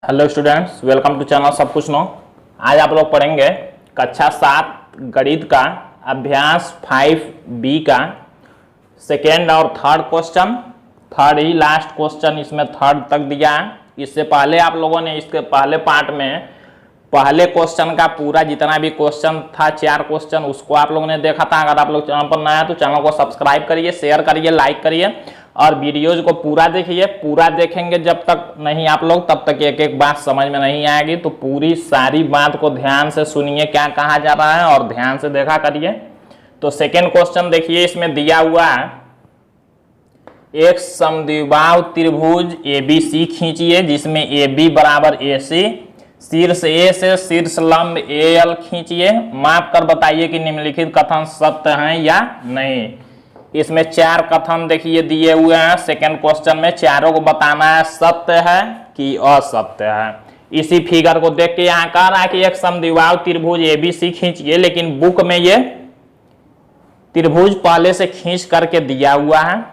Hello students, welcome to channel सब कुछ no. आज आप लोग पढ़ेंगे कक्षा 7 गणित का अभ्यास 5B का सेकेंड और थर्ड क्वेश्चन। थर्ड ही लास्ट क्वेश्चन, इसमें थर्ड तक दिया है। इससे पहले आप लोगों ने इसके पहले पार्ट में पहले क्वेश्चन का पूरा जितना भी क्वेश्चन था 4 क्वेश्चन उसको आप लोगों ने देखा था। अगर आप लोग चैनल पर नया है तो चैनल को सब्सक्राइब करिए, शेयर करिए, लाइक करिए और वीडियोज को पूरा देखिए। पूरा देखेंगे जब तक नहीं आप लोग, तब तक एक एक बात समझ में नहीं आएगी। तो पूरी सारी बात को ध्यान से सुनिए क्या कहा जा रहा है और ध्यान से देखा करिए। तो सेकेंड क्वेश्चन देखिए, इसमें दिया हुआ है एक समद्विबाहु त्रिभुज ABC खींचिए जिसमें AB बराबर AC, शीर्ष A से शीर्ष लंब AL खींचिए। माप कर बताइए कि निम्नलिखित कथन सत्य हैं या नहीं। इसमें 4 कथन देखिए दिए हुए हैं। सेकंड क्वेश्चन में चारों को बताना है सत्य है कि असत्य है। इसी फिगर को देख के यहाँ कह रहा है कि एक समद्विबाहु त्रिभुज ABC खींचिए, लेकिन बुक में ये त्रिभुज पहले से खींच करके दिया हुआ है।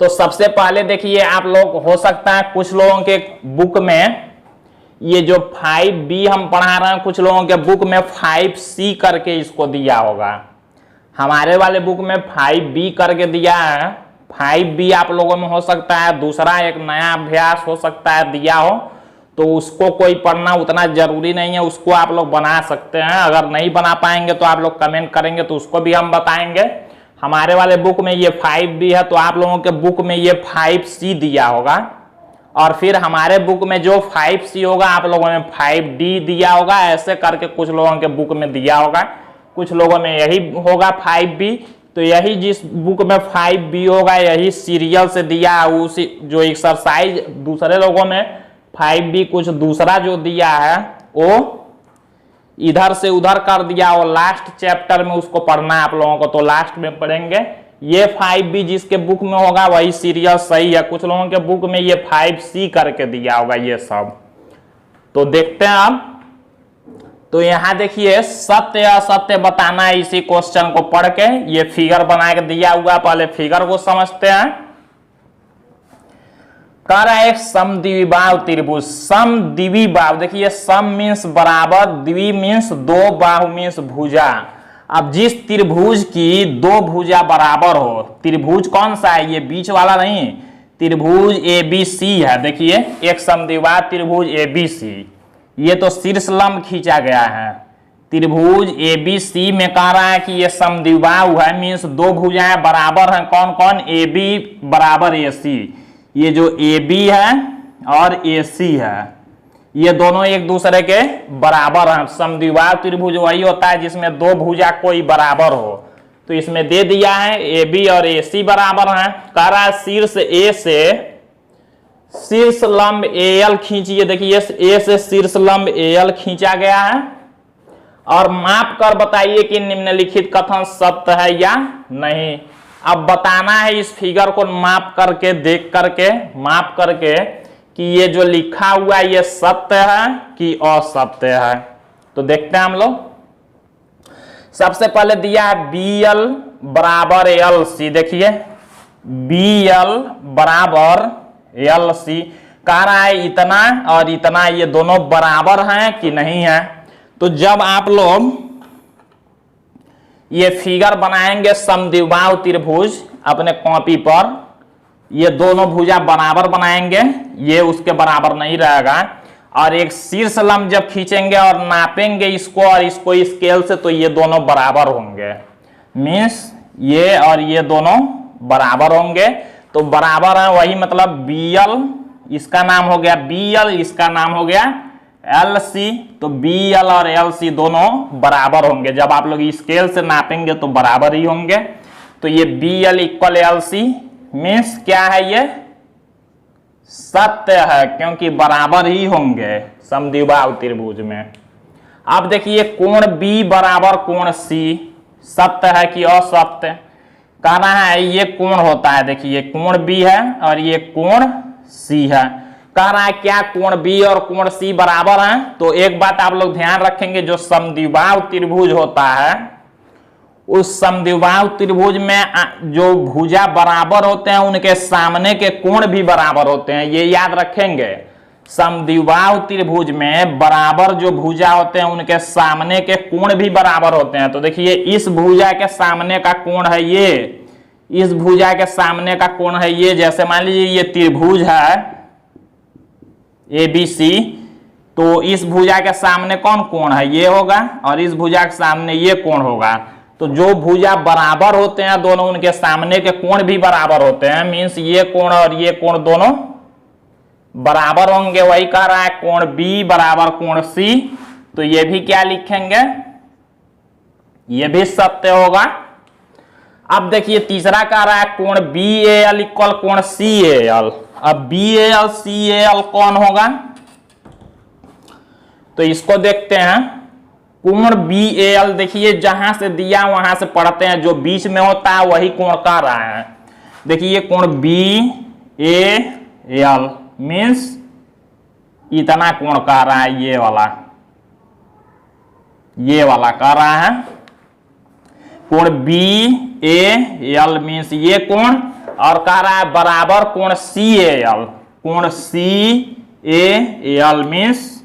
तो सबसे पहले देखिए आप लोग, हो सकता है कुछ लोगों के बुक में ये जो 5B हम पढ़ा रहे हैं, कुछ लोगों के बुक में 5C करके इसको दिया होगा। हमारे वाले बुक में 5B करके दिया है। 5B आप लोगों में हो सकता है दूसरा एक नया अभ्यास हो सकता है दिया हो, तो उसको कोई पढ़ना उतना जरूरी नहीं है, उसको आप लोग बना सकते हैं। अगर नहीं बना पाएंगे तो आप लोग कमेंट करेंगे तो उसको भी हम बताएंगे। हमारे वाले बुक में ये 5B है, तो आप लोगों के बुक में ये 5C दिया होगा। और फिर हमारे बुक में जो 5C होगा आप लोगों में 5D दिया होगा। ऐसे करके कुछ लोगों के बुक में दिया होगा, कुछ लोगों में यही होगा 5B। तो यही जिस बुक में 5B होगा यही सीरियल से दिया, उसी जो एक्सरसाइज दूसरे लोगों में 5B कुछ दूसरा जो दिया है वो इधर से उधर कर दिया, और लास्ट चैप्टर में उसको पढ़ना है आप लोगों को, तो लास्ट में पढ़ेंगे। ये 5B जिसके बुक में होगा वही सीरियल सही है। कुछ लोगों के बुक में ये 5C करके दिया होगा ये सब। तो देखते हैं अब। तो यहां देखिए सत्य असत्य बताना है इसी क्वेश्चन को पढ़ के। ये फिगर बना के दिया हुआ, पहले फिगर को समझते हैं। कह रहा है एक समद्विबाहु त्रिभुज। समद्विबाहु देखिए, सम मीन्स बराबर, द्वि मीन्स दो, बाहु मीन्स भुजा। अब जिस त्रिभुज की दो भुजा बराबर हो, त्रिभुज कौन सा है, ये बीच वाला नहीं, त्रिभुज ABC है। देखिए एक समद्विबाहु त्रिभुज ABC, ये तो शीर्ष लंब खींचा गया है। त्रिभुज ABC में कह रहा है कि ये समद्विबाहु है, मीन्स दो भुजाएं बराबर हैं। कौन कौन, AB बराबर AC। ये जो AB है और AC है ये दोनों एक दूसरे के बराबर हैं। समद्विबाहु त्रिभुज वही होता है जिसमें दो भुजा कोई बराबर हो। तो इसमें दे दिया है AB और AC बराबर हैं। कह रहा है शीर्ष A से शीर्ष लंब AL खींचिए। देखिए A से शीर्ष लंब AL खींचा गया है और माप कर बताइए कि निम्नलिखित कथन सत्य है या नहीं। अब बताना है इस फिगर को माप करके, देख करके, माप करके कि ये जो लिखा हुआ है ये सत्य है कि असत्य है। तो देखते हैं हम लोग। सबसे पहले दिया है BL बराबर LC। देखिए BL बराबर LC कह रहा है इतना और इतना ये दोनों बराबर हैं कि नहीं है। तो जब आप लोग ये फिगर बनाएंगे समद्विबाहु त्रिभुज अपने कॉपी पर, ये दोनों भुजा बराबर बनाएंगे, ये उसके बराबर नहीं रहेगा। और एक शीर्ष लंब जब खींचेंगे और नापेंगे इसको और इसको स्केल से, तो ये दोनों बराबर होंगे। मीन्स ये और ये दोनों बराबर होंगे। तो बराबर है वही मतलब BL, इसका नाम हो गया BL, इसका नाम हो गया LC। तो BL और LC दोनों बराबर होंगे। जब आप लोग स्केल से नापेंगे तो बराबर ही होंगे। तो ये BL इक्वल LC मीन्स क्या है, ये सत्य है क्योंकि बराबर ही होंगे समद्विबाहु त्रिभुज में। अब देखिए कोण B बराबर कोण C सत्य है कि असत्य। कहना है ये कोण होता है, देखिए कोण B है और ये कोण C है। कह रहा है क्या कोण B और कोण C बराबर हैं। तो एक बात आप लोग ध्यान रखेंगे, जो समद्विबाहु त्रिभुज होता है उस समद्विबाहु त्रिभुज में जो भुजा बराबर होते हैं उनके सामने के कोण भी बराबर होते हैं, ये याद रखेंगे। समद्विबाहु त्रिभुज में बराबर जो भुजा होते हैं उनके सामने के कोण भी बराबर होते हैं। तो देखिए इस भुजा के सामने का कोण है ये, इस भुजा के सामने का कोण है ये। जैसे मान लीजिए ये त्रिभुज है ABC, तो इस भुजा के सामने कौन कोण है, ये होगा, और इस भुजा के सामने ये कोण होगा। तो जो भुजा बराबर होते हैं दोनों, उनके सामने के कोण भी बराबर होते हैं। मीन्स ये कोण और ये कोण दोनों बराबर होंगे। वही कह रहा है कोण B बराबर कोण C। तो ये भी क्या लिखेंगे, ये भी सत्य होगा। अब देखिए तीसरा कह रहा है कोण BAL इक्वल कोण CAL। अब BAL CAL कौन होगा, तो इसको देखते हैं। कोण BAL देखिए जहां से दिया वहां से पढ़ते हैं, जो बीच में होता है वही कोण कह रहा है। देखिए कोण BAL मीन्स इतना कोण कह रहा है, ये वाला कह रहा है। कोण BAL मीन्स ये कोण, और कह रहा है बराबर कोण CAL। कोण CAL मीन्स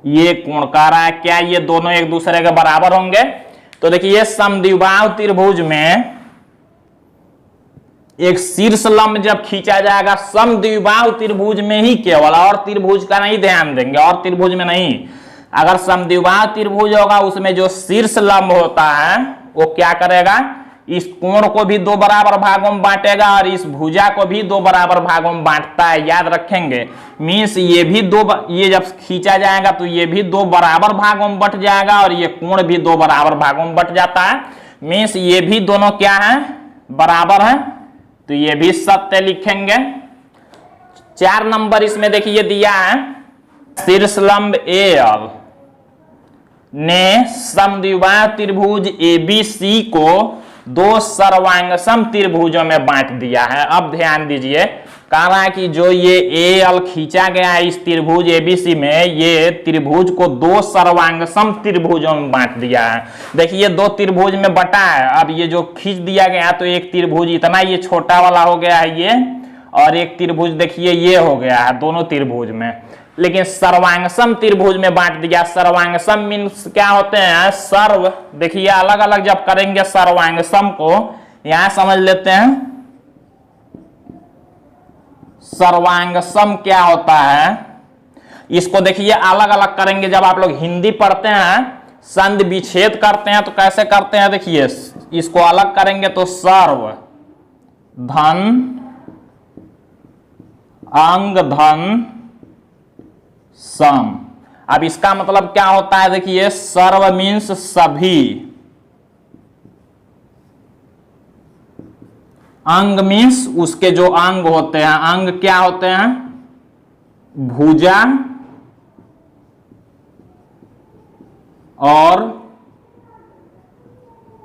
ये कोण कह रहा है क्या, ये दोनों एक दूसरे के बराबर होंगे। तो देखिए समद्विबाहु त्रिभुज में एक शीर्ष लंब जब खींचा जाएगा समद्विबाहु त्रिभुज में ही केवल, और त्रिभुज का नहीं ध्यान देंगे, और त्रिभुज में नहीं। अगर समद्विबाहु त्रिभुज होगा उसमें जो शीर्ष लंब होता है वो क्या करेगा, इस कोण को भी दो बराबर भागों में बांटेगा और इस भुजा को भी दो बराबर भागों में बांटता है, याद रखेंगे। मीन्स ये भी ये जब खींचा जाएगा तो ये भी दो बराबर भागों में बट जाएगा और ये कोण भी दो बराबर भागों में बट जाता है। मीन्स ये भी दोनों क्या है, बराबर है। तो ये भी सत्य लिखेंगे। 4 नंबर इसमें देखिए दिया है, शीर्षलंब AL ने समद्विबाहु त्रिभुज ABC को दो सर्वांगसम त्रिभुजों में बांट दिया है। अब ध्यान दीजिए, कह रहा है कि जो ये AL खींचा गया है इस त्रिभुज ABC में, ये त्रिभुज को दो सर्वांगसम त्रिभुजों में बांट दिया है। देखिए दो त्रिभुज में बटा है। अब ये जो खींच दिया गया तो एक त्रिभुज इतना ये छोटा वाला हो गया है ये, और एक त्रिभुज देखिए ये हो गया है, दोनों त्रिभुज में। लेकिन सर्वांगसम त्रिभुज में बांट दिया। सर्वांगसम मीन्स क्या होते हैं, सर्व। देखिए अलग अलग जब करेंगे सर्वांगसम को, यहां समझ लेते हैं सर्वांगसम क्या होता है। इसको देखिए अलग अलग करेंगे। जब आप लोग हिंदी पढ़ते हैं, संधि विच्छेद करते हैं तो कैसे करते हैं, देखिए इसको अलग करेंगे तो सर्व धन अंग धन सम। अब इसका मतलब क्या होता है, देखिए सर्व मीन्स सभी, अंग मीन्स उसके जो अंग होते हैं। अंग क्या होते हैं, भुजा और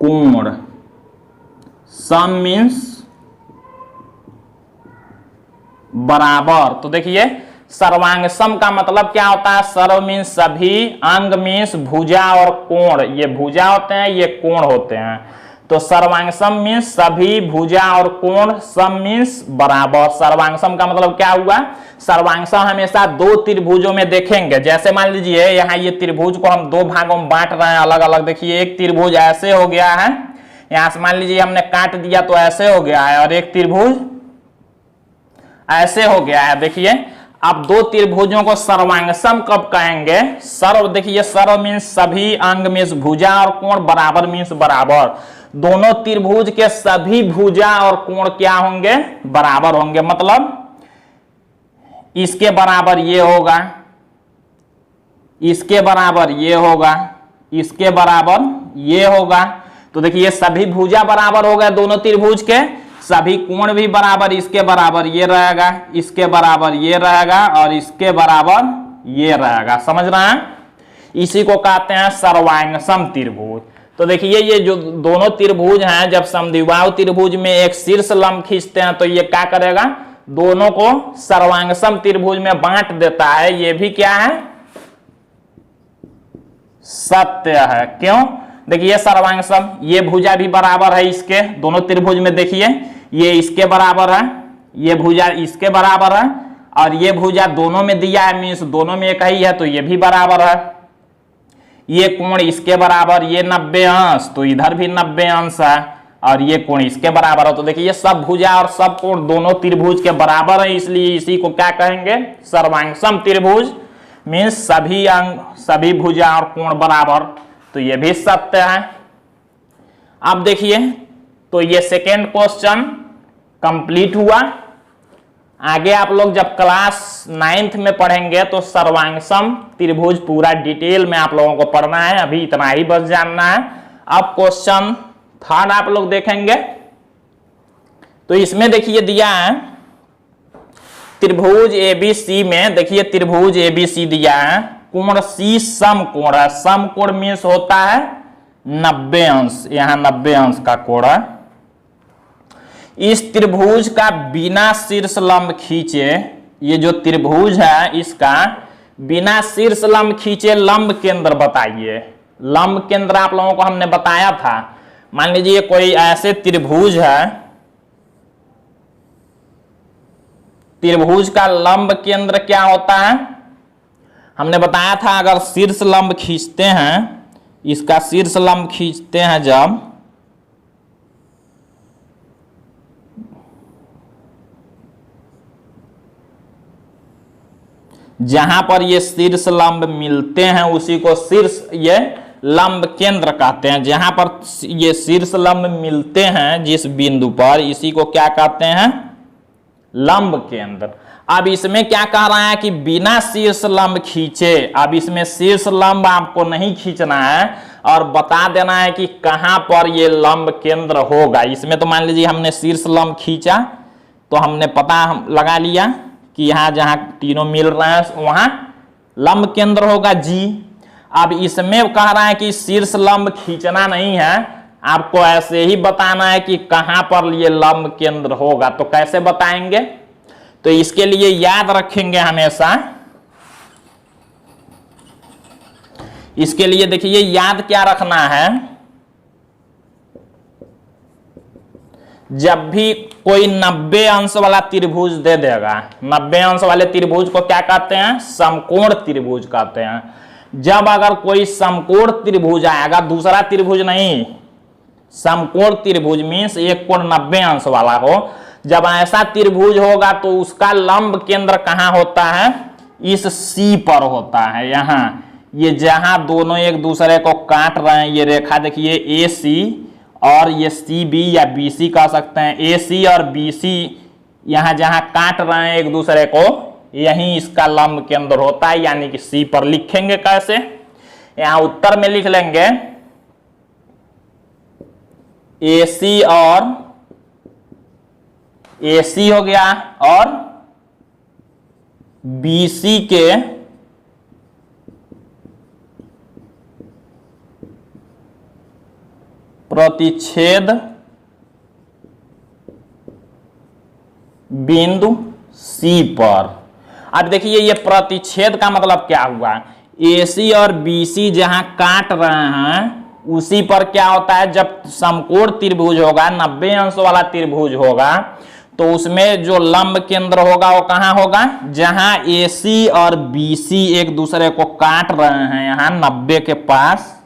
कोण। सम मीन्स बराबर। तो देखिए सर्वांग सम का मतलब क्या होता है, सर्व मीन्स सभी, अंग मीन्स भुजा और कोण। ये भुजा होते हैं, ये कोण होते हैं। तो सर्वांग सम मीन्स सभी, भुजा और कोण, सम मीन्स बराबर। सर्वांग सम का मतलब क्या हुआ, सर्वांग सम हमेशा दो त्रिभुजों में देखेंगे। जैसे मान लीजिए यहाँ ये त्रिभुज को हम दो भागों में बांट रहे हैं अलग अलग। देखिए एक त्रिभुज ऐसे हो गया है, यहां से मान लीजिए हमने काट दिया तो ऐसे हो गया है, और एक त्रिभुज ऐसे हो गया है। देखिए अब दो त्रिभुजों को सर्वांगसम कब कहेंगे, सर्व। देखिए सर्व मीन्स सभी, अंग मीन्स भुजा और कोण, बराबर मीन्स बराबर। दोनों त्रिभुज के सभी भुजा और कोण क्या होंगे, बराबर होंगे। मतलब इसके बराबर ये होगा, इसके बराबर ये होगा, इसके बराबर ये होगा। तो देखिए सभी भुजा बराबर हो गए दोनों त्रिभुज के, सभी कोण भी बराबर। इसके बराबर ये रहेगा, इसके बराबर ये रहेगा, और इसके बराबर ये रहेगा। समझ रहे हैं, इसी को कहते हैं सर्वांगसम त्रिभुज। तो देखिए ये जो दोनों त्रिभुज हैं, जब समद्विबाहु त्रिभुज में एक शीर्ष लंब खींचते हैं तो ये क्या करेगा, दोनों को सर्वांगसम त्रिभुज में बांट देता है। ये भी क्या है, सत्य है। क्यों, देखिए सर्वांगसम, ये भुजा भी बराबर है इसके, दोनों त्रिभुज में देखिए ये इसके बराबर है, ये भुजा इसके बराबर है, और ये भुजा दोनों में दिया है, मीन्स दोनों में एक ही है, तो ये भी बराबर है। ये कोण इसके बराबर, ये 90 अंश, तो इधर भी 90 अंश है, और ये कोण इसके बराबर है। तो देखिए ये सब भुजा और सब कोण दोनों त्रिभुज के बराबर है, इसलिए इसी को क्या कहेंगे, सर्वांगसम त्रिभुज। मीन्स सभी अंग, सभी भुजा और कोण बराबर, तो ये भी सत्य है। अब देखिए, तो ये सेकेंड क्वेश्चन कंप्लीट हुआ। आगे आप लोग जब क्लास 9th में पढ़ेंगे तो सर्वांगसम त्रिभुज पूरा डिटेल में आप लोगों को पढ़ना है, अभी इतना ही बस जानना है। अब क्वेश्चन थर्ड आप लोग देखेंगे, तो इसमें देखिए दिया है त्रिभुज एबीसी में, देखिए त्रिभुज एबीसी दिया है, कोण सी समकोण है। समकोण मीन्स होता है 90 अंश, यहां 90 अंश का कोण है। इस त्रिभुज का बिना शीर्ष लंब खींचे, ये जो त्रिभुज है इसका बिना शीर्ष लंब खींचे लंब केंद्र बताइए। लंब केंद्र आप लोगों को हमने बताया था, मान लीजिए कोई ऐसे त्रिभुज है, त्रिभुज का लंब केंद्र क्या होता है, हमने बताया था अगर शीर्ष लंब खींचते हैं, इसका शीर्ष लंब खींचते हैं जब, जहां पर ये शीर्ष लंब मिलते हैं उसी को शीर्ष ये लंब केंद्र कहते हैं। जहां पर ये शीर्ष लंब मिलते हैं जिस बिंदु पर, इसी को क्या कहते हैं, लंब केंद्र। अब इसमें क्या कह रहा है कि बिना शीर्ष लंब खींचे, अब इसमें शीर्ष लंब आपको नहीं खींचना है और बता देना है कि कहां पर ये लंब केंद्र होगा। इसमें तो मान लीजिए हमने शीर्ष लंब खींचा तो हमने पता लगा लिया कि यहां जहां तीनों मिल रहे हैं वहां लंब केंद्र होगा जी। अब इसमें कह रहा है कि शीर्ष लंब खींचना नहीं है, आपको ऐसे ही बताना है कि कहां पर ये लंब केंद्र होगा। तो कैसे बताएंगे, तो इसके लिए याद रखेंगे हमेशा, इसके लिए देखिए याद क्या रखना है, जब भी कोई 90 अंश वाला त्रिभुज दे देगा, 90 अंश वाले त्रिभुज को क्या कहते हैं, समकोण त्रिभुज कहते हैं। जब अगर कोई समकोण त्रिभुज आएगा, दूसरा त्रिभुज नहीं, समकोण त्रिभुज मीन्स एक कोण 90 अंश वाला हो, जब ऐसा त्रिभुज होगा तो उसका लंब केंद्र कहां होता है, इस सी पर होता है। यहां ये जहां दोनों एक दूसरे को काट रहे हैं, ये रेखा देखिए ए सी और ये सी बी या बी सी कह सकते हैं, ए सी और बी सी यहां जहां काट रहे हैं एक दूसरे को, यही इसका लंब केंद्र होता है, यानी कि सी पर लिखेंगे कैसे, यहां उत्तर में लिख लेंगे ए सी और ए सी हो गया और बी सी के प्रतिच्छेद बिंदु सी पर। अब देखिए ये प्रतिच्छेद का मतलब क्या हुआ, AC और BC जहां काट रहे हैं उसी पर क्या होता है, जब समकोण त्रिभुज होगा, 90 अंश वाला त्रिभुज होगा, तो उसमें जो लंब केंद्र होगा वो कहां होगा, जहां AC और BC एक दूसरे को काट रहे हैं यहां 90 के पास,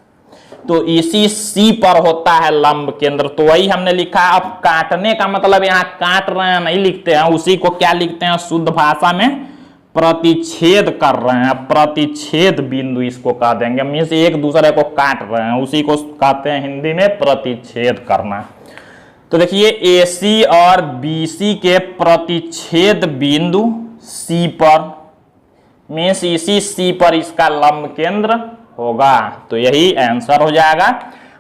तो इसी C पर होता है लंब केंद्र। तो वही हमने लिखा। अब काटने का मतलब यहाँ काट रहे हैं नहीं लिखते हैं, उसी को क्या लिखते हैं शुद्ध भाषा में, प्रतिच्छेद कर रहे हैं, प्रतिच्छेद बिंदु इसको कह देंगे। मीन्स एक दूसरे को काट रहे हैं, उसी को कहते हैं हिंदी में प्रतिच्छेद करना। तो देखिए AC और BC के प्रतिच्छेद बिंदु C पर, मीन्स इसी C पर इसका लंब केंद्र होगा। तो यही आंसर हो जाएगा।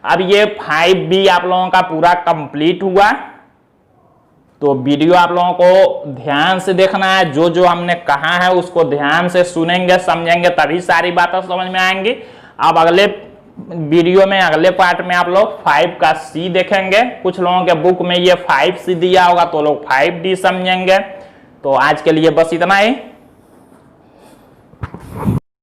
अब ये 5B आप लोगों का पूरा कंप्लीट हुआ। तो वीडियो आप लोगों को ध्यान से देखना है, जो जो हमने कहा है उसको ध्यान से सुनेंगे समझेंगे तभी सारी बातें समझ में आएंगी। अब अगले वीडियो में, अगले पार्ट में आप लोग 5 का C देखेंगे। कुछ लोगों के बुक में ये 5C दिया होगा तो लोग 5D समझेंगे। तो आज के लिए बस इतना ही।